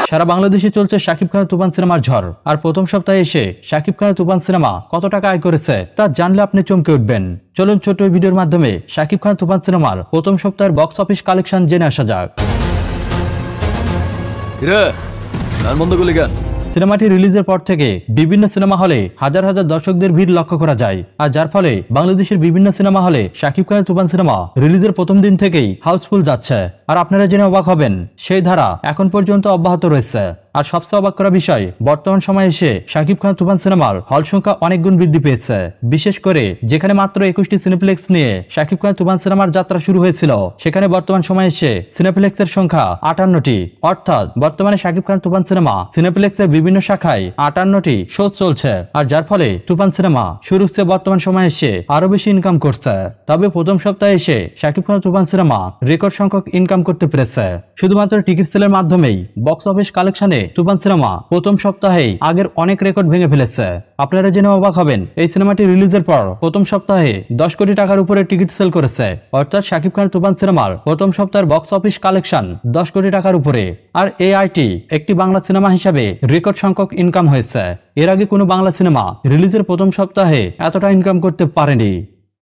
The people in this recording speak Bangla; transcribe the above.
সারা বাংলাদেশে চলছে শাকিব খানের তুফান সিনেমার ঝড়। আর প্রথম সপ্তাহে এসে শাকিব খানের তুফান সিনেমা কত টাকা আয় করেছে তা জানলে আপনি চমকে উঠবেন। চলুন ছোট ভিডিওর মাধ্যমে শাকিব খানের তুফান সিনেমার প্রথম সপ্তাহের বক্স অফিস কালেকশন জেনে আসা যাক। সিনেমাটি রিলিজের পর থেকে বিভিন্ন সিনেমা হলে হাজার হাজার দর্শকদের ভিড় লক্ষ্য করা যায়, আর যার ফলে বাংলাদেশের বিভিন্ন সিনেমা হলে শাকিব খানের তুফান সিনেমা রিলিজের প্রথম দিন থেকেই হাউসফুল যাচ্ছে। আর আপনারা জেনে অবাক হবেন, সেই ধারা এখন পর্যন্ত অব্যাহত রয়েছে। আর সবচেয়ে অবাক করা বিষয়, বর্তমান সময়ে এসে শাকিব খানের তুফান সিনেমার হল সংখ্যা অনেক গুণ বৃদ্ধি পেয়েছে। বিশেষ করে যেখানে মাত্র 21টি সিনেপ্লেক্স নিয়ে শাকিব খানের তুফান সিনেমার যাত্রা শুরু হয়েছিল, সেখানে বর্তমান সময়ে এসে সিনেপ্লেক্সের সংখ্যা 58টি। অর্থাৎ বর্তমানে শাকিব খানের তুফান সিনেমা সিনেপ্লেক্সের বিভিন্ন শাখায় 58টি শো চলছে। আর যার ফলে তুফান সিনেমা শুরু হচ্ছে বর্তমান সময়ে এসে আরো বেশি ইনকাম করছে। তবে প্রথম সপ্তাহে এসে শাকিব খানের তুফান সিনেমা রেকর্ড সংখ্যক ইনকাম করতে পেরেছে। শুধুমাত্র টিকিট সেলের মাধ্যমেই বক্স অফিস কালেকশনে তুফান সিনেমা প্রথম সপ্তাহেই আগের অনেক রেকর্ড ভেঙে ফেলেছে। আপনারা জেনে অবাক হবেন, এই সিনেমাটি রিলিজের পর প্রথম সপ্তাহে 10 কোটি টাকার উপরে টিকিট সেল করেছে। অর্থাৎ শাকিব খানের তুফান সিনেমার প্রথম সপ্তাহের বক্স অফিস কালেকশন 10 কোটি টাকার উপরে। আর এই আয়টি একটি বাংলা সিনেমা হিসাবে রেকর্ড সংখ্যক ইনকাম হয়েছে। এর আগে কোনো বাংলা সিনেমা রিলিজের প্রথম সপ্তাহে এতটা ইনকাম করতে পারেনি।